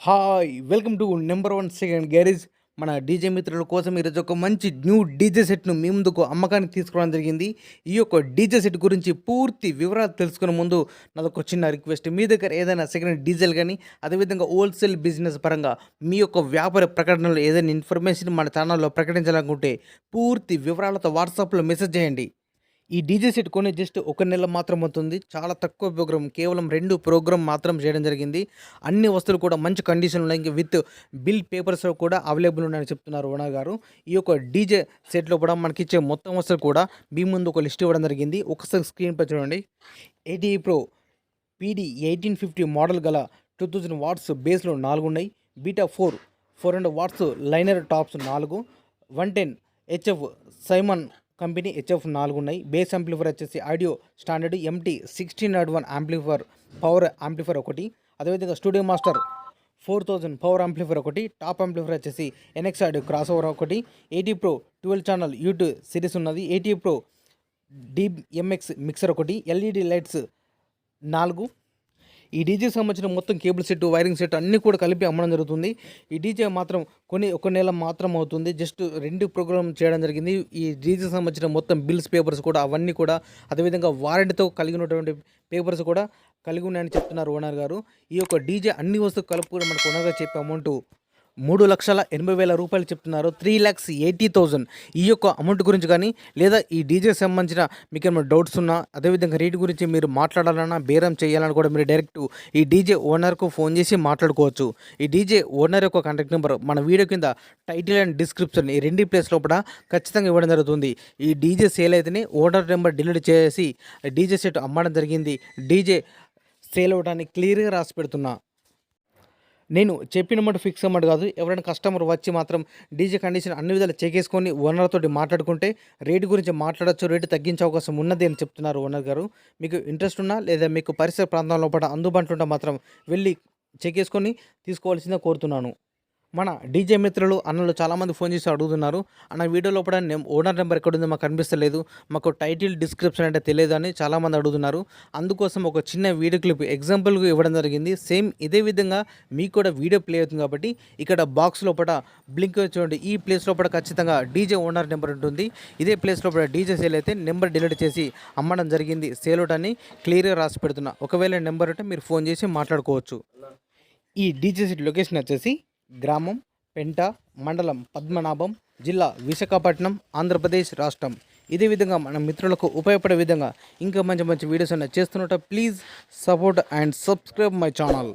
Hi welcome to number one second garage. మన DJ మిత్రుల కోసం ఈరోజు ఒక మంచి న్యూ డీజే సెట్ను మీ ముందుకు అమ్మకానికి తీసుకోవడం జరిగింది. ఈ యొక్క డీజే సెట్ గురించి పూర్తి వివరాలు తెలుసుకునే ముందు నాదొక చిన్న రిక్వెస్ట్. మీ దగ్గర ఏదైనా సెకండ్ హ్యాండ్ డీజిల్ కానీ అదేవిధంగా హోల్సేల్ బిజినెస్ పరంగా మీ యొక్క వ్యాపార ప్రకటనలో ఏదైనా ఇన్ఫర్మేషన్ మన ఛానల్లో ప్రకటించాలనుకుంటే పూర్తి వివరాలతో వాట్సాప్లో మెసేజ్ చేయండి. ఈ డీజే సెట్ కొని జస్ట్ ఒక నెల మాత్రం అవుతుంది. చాలా తక్కువ ప్రోగ్రామ్, కేవలం 2 ప్రోగ్రామ్ మాత్రం చేయడం జరిగింది. అన్ని వస్తువులు కూడా మంచి కండిషన్లో ఉన్నాయి. విత్ బిల్ పేపర్స్ కూడా అవైలబుల్ ఉన్నాయని చెప్తున్నారు ఓనర్ గారు. ఈ యొక్క డీజే సెట్లో కూడా మనకిచ్చే మొత్తం వస్తువులు కూడా మీ ముందు ఒక లిస్ట్ ఇవ్వడం జరిగింది. ఒకసారి స్క్రీన్పై చూడండి. 80 ప్రో పీడీ 1850 మోడల్ గల 2000 వాట్స్ బేస్లో 4 ఉన్నాయి. Beta 400 watts liner tops 4, 110 HF Simon company HF 4 ఉన్నాయి. బేస్ యాంప్లిఫైర్ వచ్చేసి audio standard MT 1601 amplifier power amplifier ఒకటి, అదేవిధంగా స్టూడియో మాస్టర్ 4000 పవర్ యాంప్లిఫైర్ ఒకటి, టాప్ యాంప్లిఫైర్ వచ్చేసి NX ఆడియో క్రాస్ ఓవర్ ఒకటి, 80 ప్రో 12 ఛానల్ యూట్యూబ్ సిరీస్ ఉన్నది, 80 ప్రో DMX మిక్సర్ ఒకటి, LED lights 4. ఈ డీజే సంబంధించిన మొత్తం కేబుల్ సెట్, వైరింగ్ సెట్ అన్నీ కూడా కలిపి అమ్మడం జరుగుతుంది. ఈ డీజే మాత్రం ఒక నెల మాత్రం అవుతుంది. జస్ట్ 2 ప్రోగ్రామ్ చేయడం జరిగింది. ఈ డీజే సంబంధించిన మొత్తం బిల్స్ పేపర్స్ కూడా అవన్నీ కూడా అదేవిధంగా వారంటీతో కలిగినటువంటి పేపర్స్ కూడా కలిగి ఉన్నాయని చెప్తున్నారు ఓనర్ గారు. ఈ యొక్క డీజే అన్ని వస్తువులు కలుపుకొని మనకు ఓనర్ గారు చెప్పే అమౌంట్ 3,80,000 రూపాయలు చెప్తున్నారు. 3,80,000. ఈ యొక్క అమౌంట్ గురించి కానీ లేదా ఈ డీజే సంబంధించిన మీకు ఏమైనా డౌట్స్ ఉన్నా అదేవిధంగా రేటు గురించి మీరు మాట్లాడాలన్నా బేరం చేయాలని కూడా మీరు డైరెక్ట్ ఈ డీజే ఓనర్కు ఫోన్ చేసి మాట్లాడుకోవచ్చు. ఈ డీజే ఓనర్ యొక్క కాంటాక్ట్ నెంబర్ మన వీడియో కింద టైటిల్ అండ్ డిస్క్రిప్షన్ ఈ 2 ప్లేస్ లోపల ఖచ్చితంగా ఇవ్వడం జరుగుతుంది. ఈ డీజే సేల్ అయితేనే ఓనర్ నెంబర్ డిలీట్ చేసి డీజే సెట్ అమ్మడం జరిగింది. డీజే సేల్ అవ్వడానికి క్లియర్గా రాసి పెడుతున్నా. నేను చెప్పిన మాట ఫిక్స్ అన్నమాట కాదు. ఎవరైనా కస్టమర్ వచ్చి మాత్రం డీజే కండిషన్ అన్ని విధాలు చెక్ చేసుకొని ఓనర్ తోటి మాట్లాడుకుంటే రేటు గురించి మాట్లాడచ్చు, రేటు తగ్గించే అవకాశం ఉన్నది అని చెప్తున్నారు ఓనర్ గారు. మీకు ఇంట్రెస్ట్ ఉన్నా లేదా మీకు పరిసర ప్రాంతంలో పడ అందుబాటులో ఉంటే మాత్రం వెళ్ళి చెక్ చేసుకొని తీసుకోవాల్సిందే కోరుతున్నాను. మన డీజే మిత్రులు అన్నలు చాలామంది ఫోన్ చేసి అడుగుతున్నారు, అన్న వీడియో లోపల ఓనర్ నెంబర్ ఎక్కడుంది మాకు కనిపిస్తలేదు, మాకు టైటిల్ డిస్క్రిప్షన్ అంటే తెలియదు అని చాలామంది అడుగుతున్నారు. అందుకోసం ఒక చిన్న వీడియో క్లిప్ ఎగ్జాంపుల్గా ఇవ్వడం జరిగింది. సేమ్ ఇదే విధంగా మీకు కూడా వీడియో ప్లే అవుతుంది కాబట్టి ఇక్కడ బాక్స్ లోపల బ్లింక్ చూడండి. ఈ ప్లేస్ లోపల ఖచ్చితంగా డీజే ఓనర్ నెంబర్ ఉంటుంది. ఇదే ప్లేస్ లోపల డీజే సేల్ అయితే నెంబర్ డిలీట్ చేసి అమ్మడం జరిగింది. సేల్ అవుట్ అని క్లియర్గా రాసి పెడుతున్నా. ఒకవేళ నెంబర్ ఉంటే మీరు ఫోన్ చేసి మాట్లాడుకోవచ్చు. ఈ డీజే సెట్ లొకేషన్ వచ్చేసి గ్రామం పెంట, మండలం పద్మనాభం, జిల్లా విశాఖపట్నం, ఆంధ్రప్రదేశ్ రాష్ట్రం. ఇదే విధంగా మన మిత్రులకు ఉపయోగపడే విధంగా ఇంకా మంచి మంచి వీడియోస్ అన్న చేస్తున్నట్టు please support and subscribe my channel.